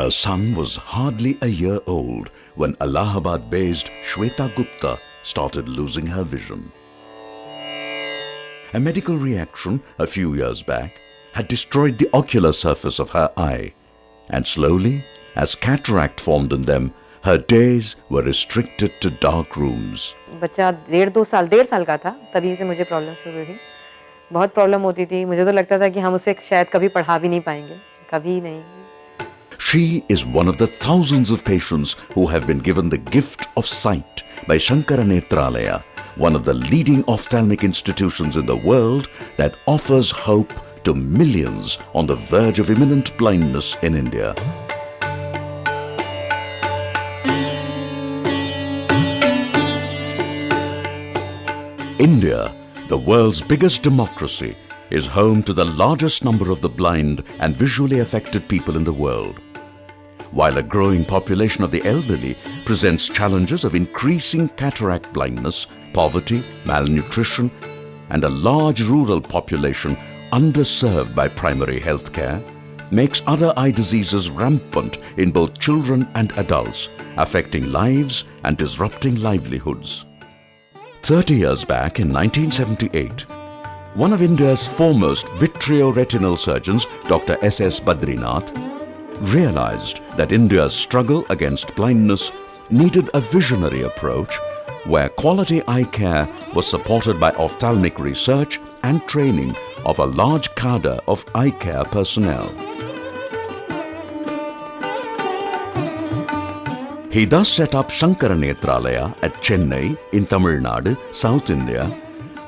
Her son was hardly a year old when Allahabad-based Shweta Gupta started losing her vision. A medical reaction a few years back had destroyed the ocular surface of her eye, and slowly, as cataract formed in them, her days were restricted to dark rooms. बच्चा 1.5 साल का था तभी से मुझे problem शुरू हुई. बहुत प्रॉब्लम होती थी. मुझे तो लगता था कि हम उसे शायद कभी पढ़ा भी नहीं पाएंगे. कभी नहीं. She is one of the thousands of patients who have been given the gift of sight by Sankara Nethralaya, one of the leading ophthalmic institutions in the world that offers hope to millions on the verge of imminent blindness in India. India, the world's biggest democracy, is home to the largest number of the blind and visually affected people in the world. While a growing population of the elderly presents challenges of increasing cataract blindness, poverty, malnutrition, and a large rural population underserved by primary health care, makes other eye diseases rampant in both children and adults, affecting lives and disrupting livelihoods. 30 years back in 1978, one of India's foremost vitreoretinal surgeons, Dr. S.S. Badrinath, realized that India's struggle against blindness needed a visionary approach where quality eye care was supported by ophthalmic research and training of a large cadre of eye care personnel. He thus set up Sankara Nethralaya at Chennai in Tamil Nadu, South India,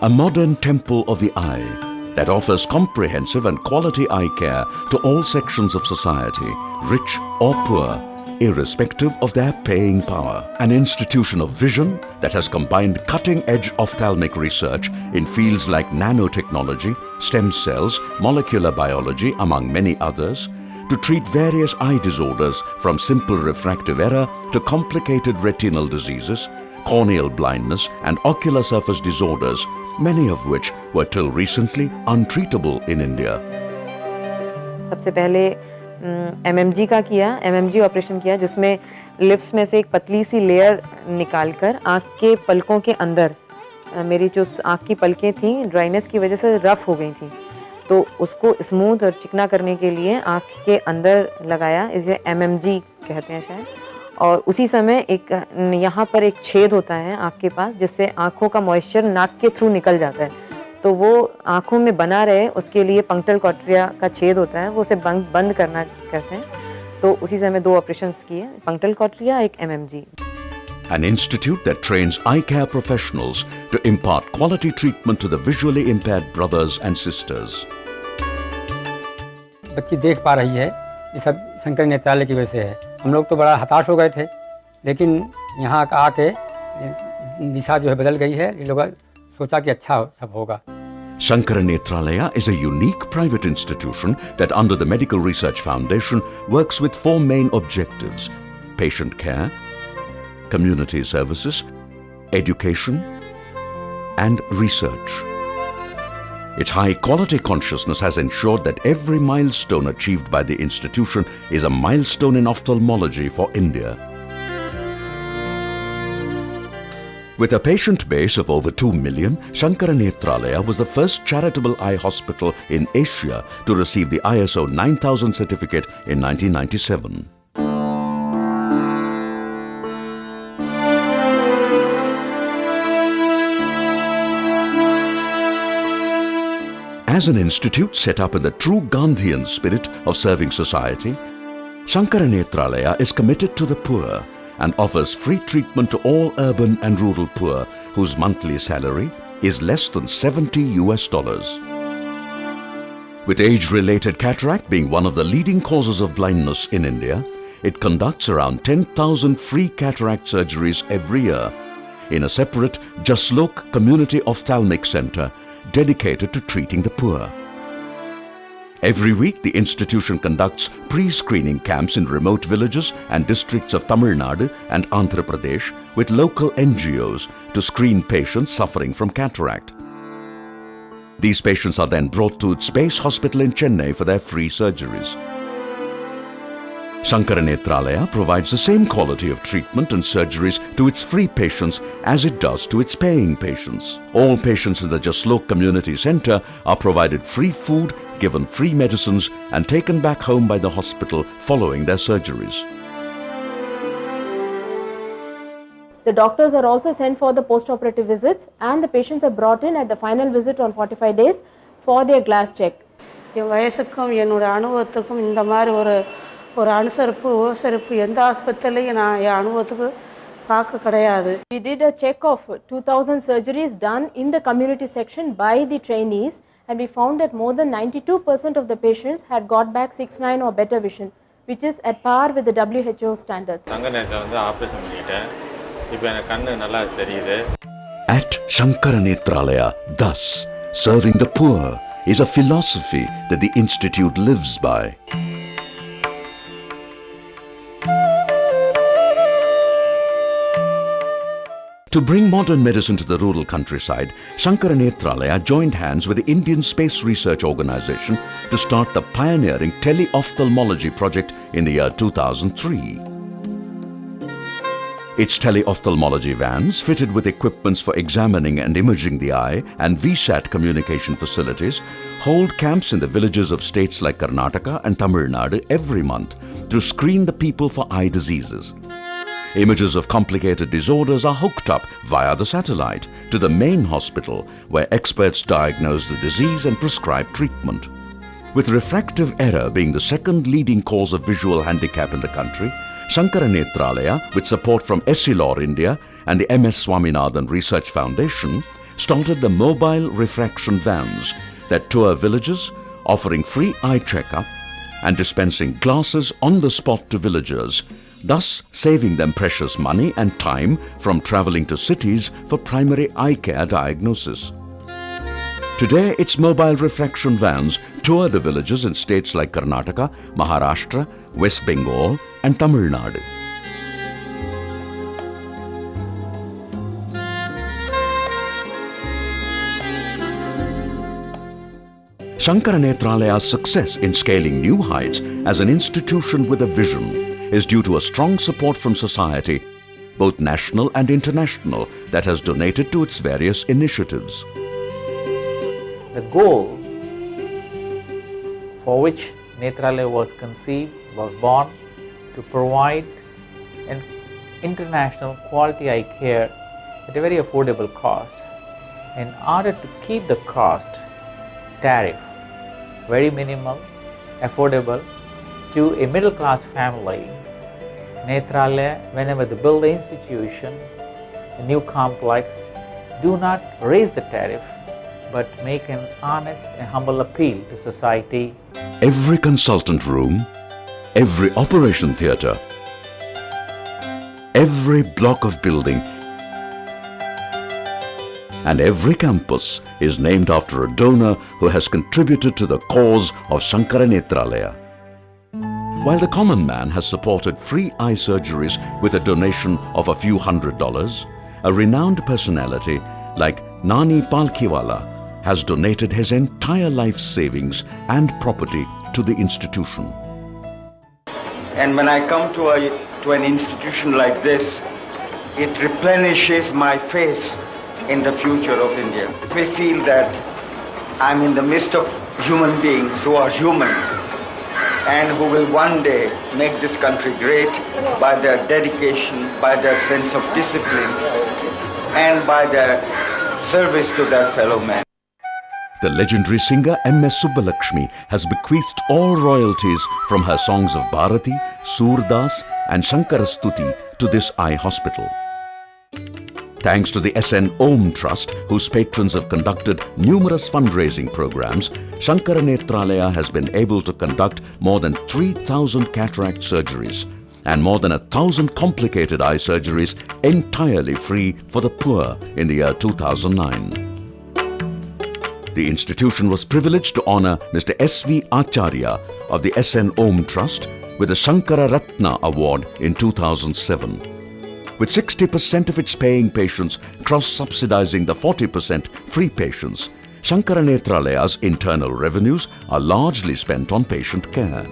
a modern temple of the eye that offers comprehensive and quality eye care to all sections of society, rich or poor, irrespective of their paying power. An institution of vision that has combined cutting-edge ophthalmic research in fields like nanotechnology, stem cells, molecular biology, among many others, to treat various eye disorders from simple refractive error to complicated retinal diseases, corneal blindness and ocular surface disorders, many of which were till recently untreatable in India. सबसे पहले MMG का किया, MMG operation किया जिसमें lips में से एक पतली सी लेयर निकालकर आँख के पलकों के अंदर मेरी जो आँख की पलकें थी ड्राइनेस की वजह से रफ हो गई थी, तो उसको स्मूथ और चिकना करने के लिए आँख के अंदर लगाया, इसे एमएमजी कहते हैं शायद. और उसी समय एक यहाँ पर एक छेद होता है आँख के पास जिससे आँखों का मॉइस्चर नाक के थ्रू निकल जाता है, तो वो आँखों में बना रहे उसके लिए पंक्टल कॉर्ट्रिया का छेद होता है, वो उसे बंद करना कहते हैं. तो उसी समय 2 ऑपरेशंस किए, पंक्टल कॉर्ट्रिया, एक MMG. An institute that trains eye care professionals to impart quality treatment to the visually impaired brothers and sisters. बच्ची देख पा रही है, ये सब शंकर नेत्रालय की वजह से है. हम लोग तो बड़ा हताश हो गए थे, लेकिन यहाँ आके दिशा जो है बदल गई है. ये लोग सोचा कि अच्छा सब होगा. Sankara Nethralaya is a unique private institution that under the Medical Research Foundation works with 4 main objectives: patient care, community services, education and research. Its high-quality consciousness has ensured that every milestone achieved by the institution is a milestone in ophthalmology for India. With a patient base of over 2 million, Sankara Nethralaya was the first charitable eye hospital in Asia to receive the ISO 9000 certificate in 1997. As an institute set up in the true Gandhian spirit of serving society, Sankara Nethralaya is committed to the poor and offers free treatment to all urban and rural poor whose monthly salary is less than $70. With age-related cataract being one of the leading causes of blindness in India, it conducts around 10,000 free cataract surgeries every year in a separate Jaslok Community Ophthalmic Centre dedicated to treating the poor. Every week, the institution conducts pre-screening camps in remote villages and districts of Tamil Nadu and Andhra Pradesh with local NGOs to screen patients suffering from cataract. These patients are then brought to its base hospital in Chennai for their free surgeries. Sankara Nethralaya provides the same quality of treatment and surgeries to its free patients as it does to its paying patients. All patients in the Jaslok Community Centre are provided free food, given free medicines and taken back home by the hospital following their surgeries. The doctors are also sent for the post-operative visits and the patients are brought in at the final visit on 45 days for their glass check. என் வயசுக்கும் என்னோட அனுபவத்துக்கும் இந்த மாதிரி ஒரு அனுசரிப்பு உபசரிப்பு எந்த ஆஸ்பத்திரிலையும் நான் என் அனுபவத்துக்கு பார்க்க கிடையாது. We did a check of 2000 surgeries done in the community section by the trainees and we found that more than 92% of the patients had got back 6/9 or better vision, which is at par with the WHO standards. சங்கரநேத்ரா வந்து operation பண்ணிட்டேன். இப்போ எனக்கு கண்ணு நல்லா தெரியுது. At Sankara Nethralaya, thus, serving the poor is a philosophy that the Institute lives by. To bring modern medicine to the rural countryside, Sankara Nethralaya joined hands with the Indian Space Research Organisation to start the pioneering tele-ophthalmology project in the year 2003. Its tele-ophthalmology vans, fitted with equipments for examining and imaging the eye and VSAT communication facilities, hold camps in the villages of states like Karnataka and Tamil Nadu every month to screen the people for eye diseases. Images of complicated disorders are hooked up via the satellite to the main hospital where experts diagnose the disease and prescribe treatment. With refractive error being the second leading cause of visual handicap in the country, Sankara Nethralaya, with support from Essilor India and the MS Swaminathan Research Foundation, started the mobile refraction vans that tour villages, offering free eye checkup and dispensing glasses on the spot to villagers, thus saving them precious money and time from travelling to cities for primary eye care diagnosis. Today, its mobile refraction vans tour the villages in states like Karnataka, Maharashtra, West Bengal and Tamil Nadu. Sankara Nethralaya's success in scaling new heights as an institution with a vision is due to a strong support from society, both national and international, that has donated to its various initiatives. The goal for which Nethralaya was conceived, was born, to provide an international quality eye care at a very affordable cost. In order to keep the cost tariff very minimal, affordable to a middle class family, Nethralaya, whenever they build the institution, a new complex, do not raise the tariff but make an honest and humble appeal to society. Every consultant room, every operation theatre, every block of building and every campus is named after a donor who has contributed to the cause of Sankara Nethralaya. While the common man has supported free eye surgeries with a donation of a few $100s, a renowned personality like Nani Palkhiwala has donated his entire life savings and property to the institution. And when I come to an institution like this, it replenishes my faith in the future of India. I feel that I'm in the midst of human beings who are human and who will one day make this country great by their dedication, by their sense of discipline, and by their service to their fellow men. The legendary singer M.S. Subbalakshmi has bequeathed all royalties from her songs of Bharati, Surdas and Shankarastuti to this eye hospital. Thanks to the SN Om Trust, whose patrons have conducted numerous fundraising programs, Sankara Nethralaya has been able to conduct more than 3,000 cataract surgeries and more than 1,000 complicated eye surgeries entirely free for the poor in the year 2009. The institution was privileged to honour Mr. S.V. Acharya of the SN Om Trust with the Sankara Ratna Award in 2007. With 60% of its paying patients cross-subsidizing the 40% free patients, Sankara Nethralaya's internal revenues are largely spent on patient care.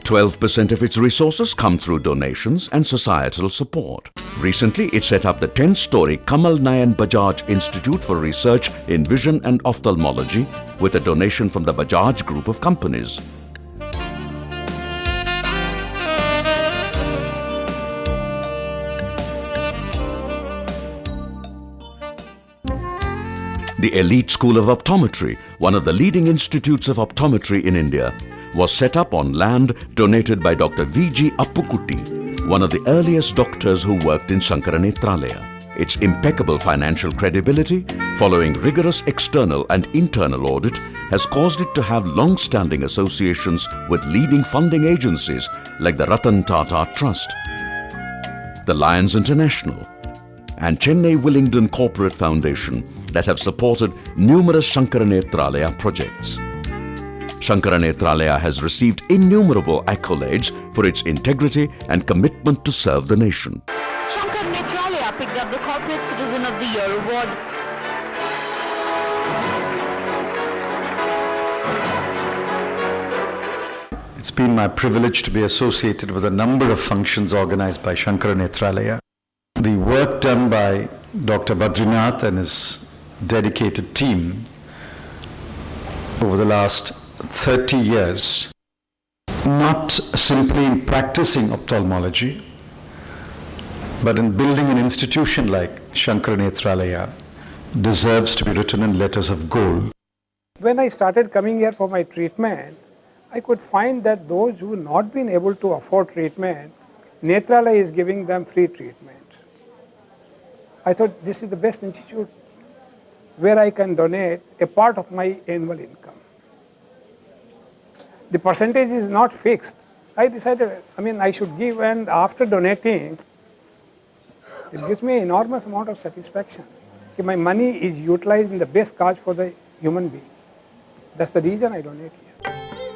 12% of its resources come through donations and societal support. Recently, it set up the 10-story Kamal Nayan Bajaj Institute for Research in Vision and Ophthalmology with a donation from the Bajaj Group of companies. The Elite School of Optometry, one of the leading institutes of optometry in India, was set up on land donated by Dr. V.G. Appukutti, one of the earliest doctors who worked in Sankara Nethralaya. Its impeccable financial credibility, following rigorous external and internal audit, has caused it to have long-standing associations with leading funding agencies like the Ratan Tata Trust, the Lions International, and Chennai Willingdon Corporate Foundation that have supported numerous Sankara Nethralaya projects. Sankara Nethralaya has received innumerable accolades for its integrity and commitment to serve the nation. Sankara Nethralaya picked up the Corporate Citizen of the Year award. It's been my privilege to be associated with a number of functions organized by Sankara Nethralaya. The work done by Dr. Badrinath and his dedicated team over the last 30 years, not simply in practicing ophthalmology, but in building an institution like Sankara Nethralaya, deserves to be written in letters of gold. When I started coming here for my treatment, I could find that those who not been able to afford treatment, Nethralaya is giving them free treatment. I thought this is the best institute where I can donate a part of my annual income. The percentage is not fixed. I decided, I should give, and after donating, it gives me an enormous amount of satisfaction. My money is utilized in the best cause for the human being. That's the reason I donate here.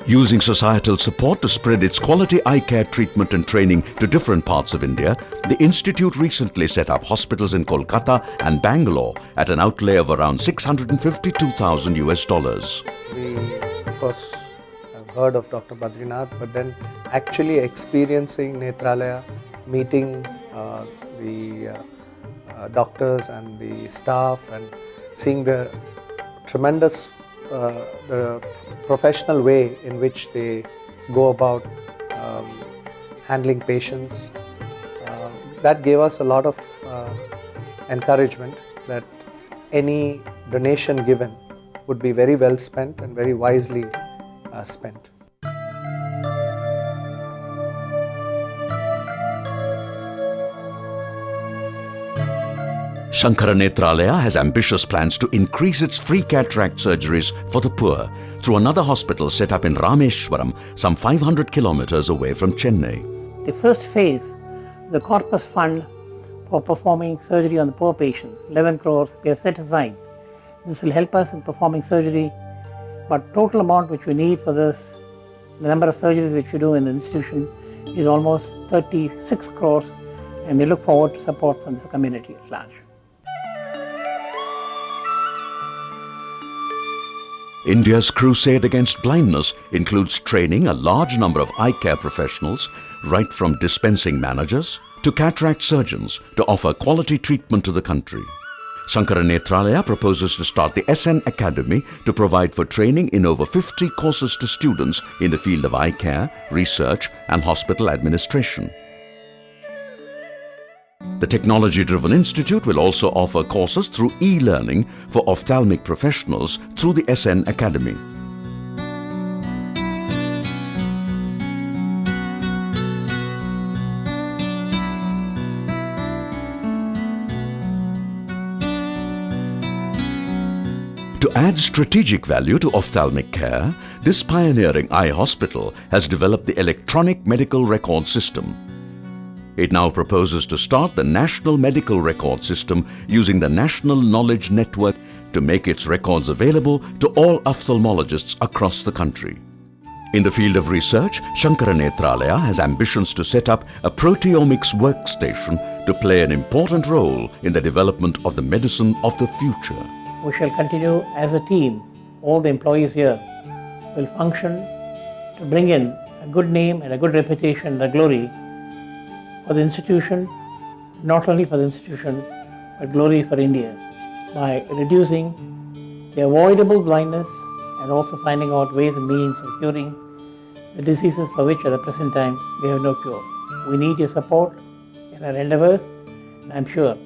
Using societal support to spread its quality eye care treatment and training to different parts of India, the Institute recently set up hospitals in Kolkata and Bangalore at an outlay of around $652,000. We, of course, have heard of Dr. Badrinath, but then actually experiencing Nethralaya, meeting the doctors and the staff, and seeing the tremendous the professional way in which they go about handling patients, that gave us a lot of encouragement that any donation given would be very well spent and very wisely spent. Sankara Nethralaya has ambitious plans to increase its free cataract surgeries for the poor through another hospital set up in Rameshwaram, some 500 kilometers away from Chennai. The first phase, the Corpus Fund for performing surgery on the poor patients, 11 crores we have set aside. This will help us in performing surgery, but total amount which we need for this, the number of surgeries which we do in the institution is almost 36 crores, and we look forward to support from the community at large. India's crusade against blindness includes training a large number of eye care professionals, right from dispensing managers to cataract surgeons, to offer quality treatment to the country. Sankara Nethralaya proposes to start the SN Academy to provide for training in over 50 courses to students in the field of eye care, research and hospital administration. The technology-driven institute will also offer courses through e-learning for ophthalmic professionals through the SN Academy. To add strategic value to ophthalmic care, this pioneering eye hospital has developed the electronic medical record system. It now proposes to start the National Medical Record System using the National Knowledge Network to make its records available to all ophthalmologists across the country. In the field of research, Sankara Nethralaya has ambitions to set up a proteomics workstation to play an important role in the development of the medicine of the future. We shall continue as a team. All the employees here will function to bring in a good name and a good reputation and a glory for the institution, not only for the institution, but glory for India, by reducing the avoidable blindness and also finding out ways and means of curing the diseases for which at the present time we have no cure. We need your support in our endeavors, and I'm sure,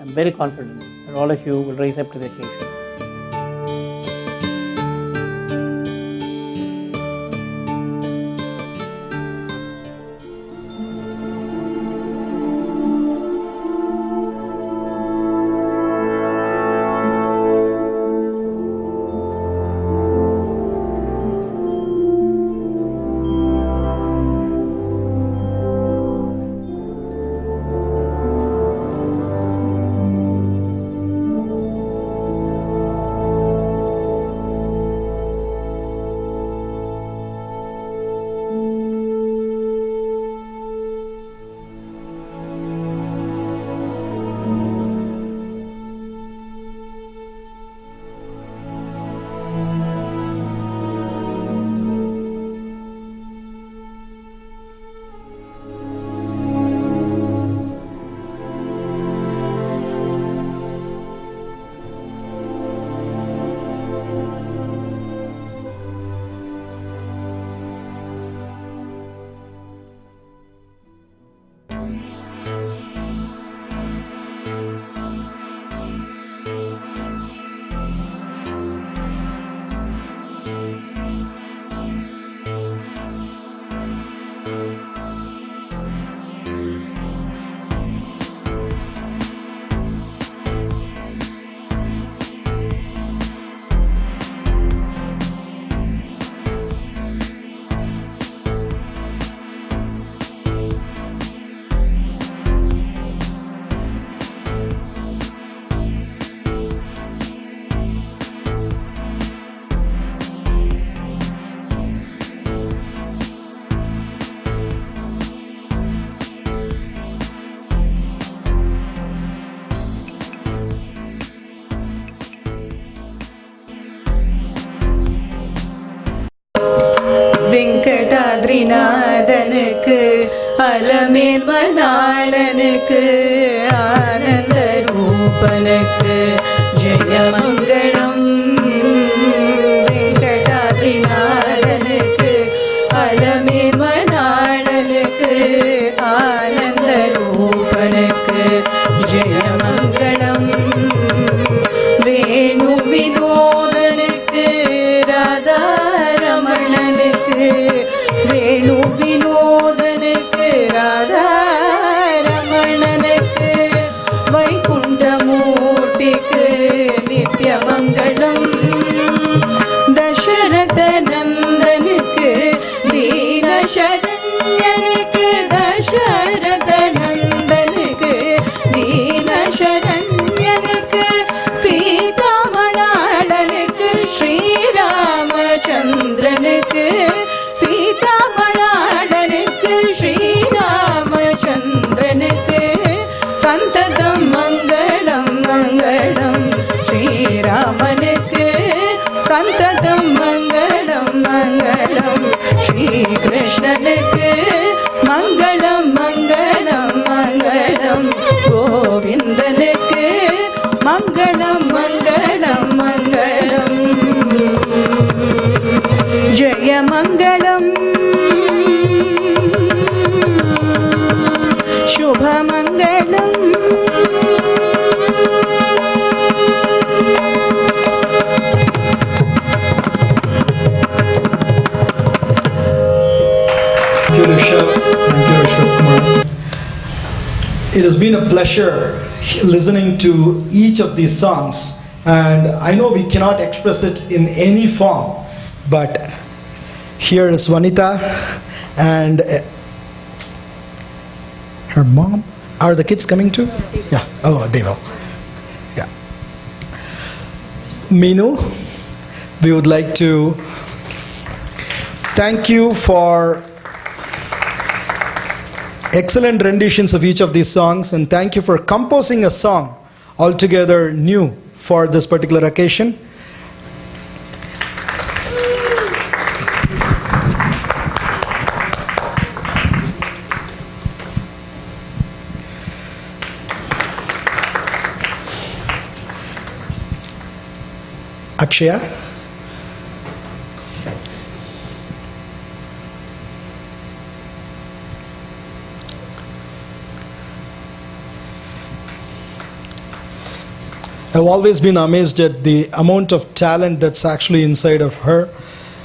I'm very confident that all of you will rise up to the occasion. வெங்கடாத்ரிநாதனுக்கு Alamel மணாளனுக்கு ஆனந்த ரூபனுக்கு ஜெயமங்கலம். வெங்கடாத்ரிநாதனுக்கு அலமேல் மணாளனுக்கு ஆனந்த ரூபனுக்கு ஜெயமங்கலம். வேணு வினோதனுக்கு ராதாரமணனுக்கு வேணு வினோதனுக்கு ராதாரமணனுக்கு வைகுண்டமூர்த்திக்கு நித்யமங்கலம். தசரத நந்தனுக்கு தீனசரண்யனுக்கு தசரத நந்தனுக்கு தீனசரண்யனுக்கு சீதாமணாளனுக்கு ஸ்ரீராமச்சந்திரனுக்கு சீதாமணாளனுக்கு ஸ்ரீராமச்சந்திரனுக்கு சந்ததம் மங்களம் மங்களம் ஸ்ரீராமனுக்கு சந்ததம் மங்களம் மங்களம் ஸ்ரீகிருஷ்ணனுக்கு மங்களம் மங்களம் மங்களம் கோவிந்தனுக்கு மங்களம் மங்களம் மங்களம் ஜெயமங்கலம் சுபமங்கலம். Thank you, Rishabh. Thank you, Rishabh Kumar. It has been a pleasure listening to each of these songs, and I know we cannot express it in any form, but here is Vanita and her mom. Are the kids coming too? Yeah. Oh, they will. Yeah. Minu, we would like to thank you for excellent renditions of each of these songs, and thank you for composing a song altogether new for this particular occasion. Akshaya. I've always been amazed at the amount of talent that's actually inside of her,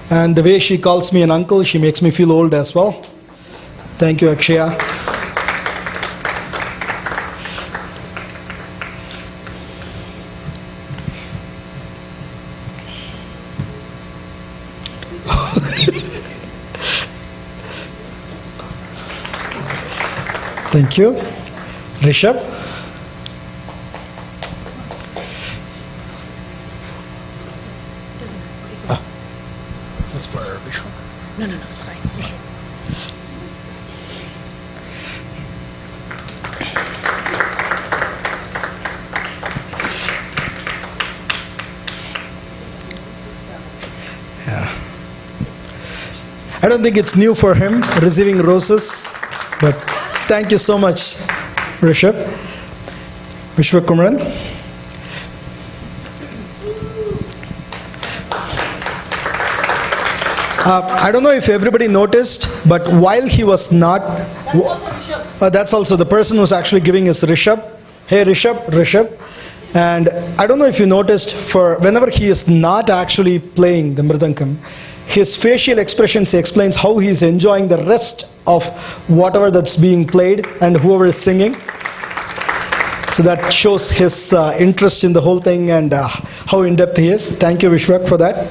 and the way she calls me an uncle, she makes me feel old as well. Thank you, Akshaya. Thank you. Rishabh. This is for Vishwak. No, it's fine. Yeah. I don't think it's new for him receiving roses, but thank you so much, Rishabh. Vishvak Kumaran. I don't know if everybody noticed, but while he was not... That's also the person who's actually giving is Rishabh. Hey Rishabh. And I don't know if you noticed, for whenever he is not actually playing the mridangam, his facial expressions explains how he is enjoying the rest of whatever that's being played and whoever is singing. So that shows his interest in the whole thing and how in-depth he is. Thank you, Vishvak, for that.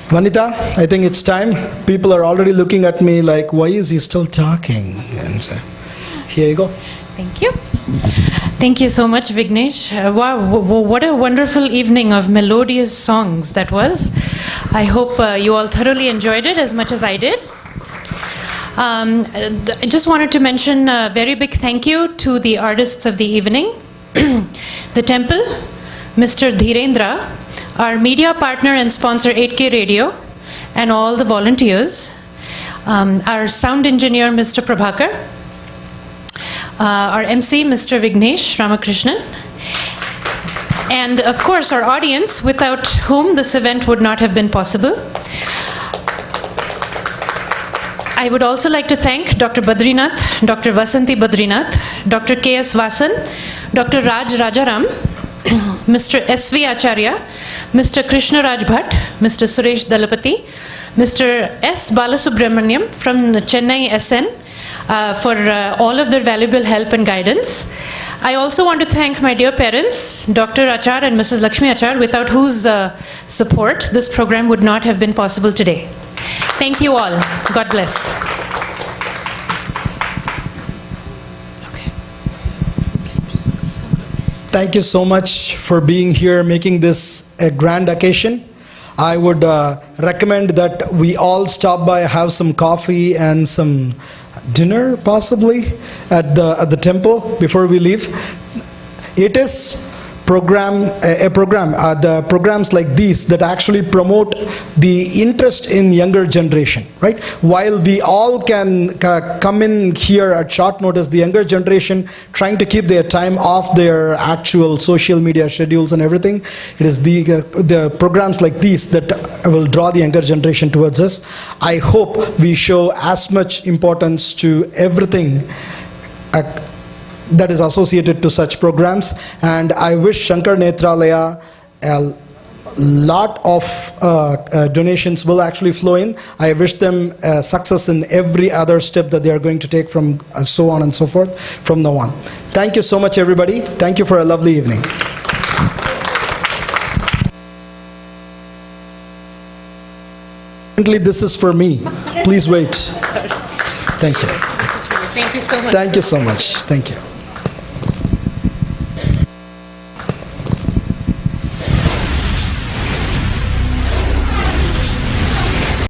Vanita, I think it's time. People are already looking at me like, why is he still talking? And so, here you go. Thank you. Thank you so much, Vignesh. Wow, what a wonderful evening of melodious songs that was. I hope you all thoroughly enjoyed it as much as I did. I just wanted to mention a very big thank you to the artists of the evening. The Temple, Mr. Dhirendra, our media partner and sponsor 8K Radio, and all the volunteers, our sound engineer Mr. Prabhakar, our MC Mr. Vignesh Ramakrishnan, and of course our audience, without whom this event would not have been possible. I would also like to thank Dr. Badrinath, Dr. Vasanti Badrinath, Dr. K.S. Vasan, Dr. Raj Rajaram, Mr. S.V. Acharya, Mr. Krishna Raj Bhatt, Mr. Suresh Dalapati, Mr. S. Balasubramaniam from Chennai SN for all of their valuable help and guidance. I also want to thank my dear parents, Dr. Achar and Mrs. Lakshmi Achar, without whose support this program would not have been possible today. Thank you all. God bless. Thank you so much for being here, making this a grand occasion. I would recommend that we all stop by, have some coffee and some dinner possibly at the temple before we leave. It is the programs like these that actually promote the interest in younger generation, right? While we all can come in here at short notice, the younger generation trying to keep their time off their actual social media schedules and everything, it is the programs like these that will draw the younger generation towards us. I hope we show as much importance to everything that is associated to such programs, and I wish Sankara Nethralaya a lot of donations will actually flow in. I wish them success in every other step that they are going to take from so on and so forth from now on. Thank you so much, everybody. Thank you for a lovely evening. This is for me. Please wait. Thank you. Thank you so much. Thank you so much. Thank you.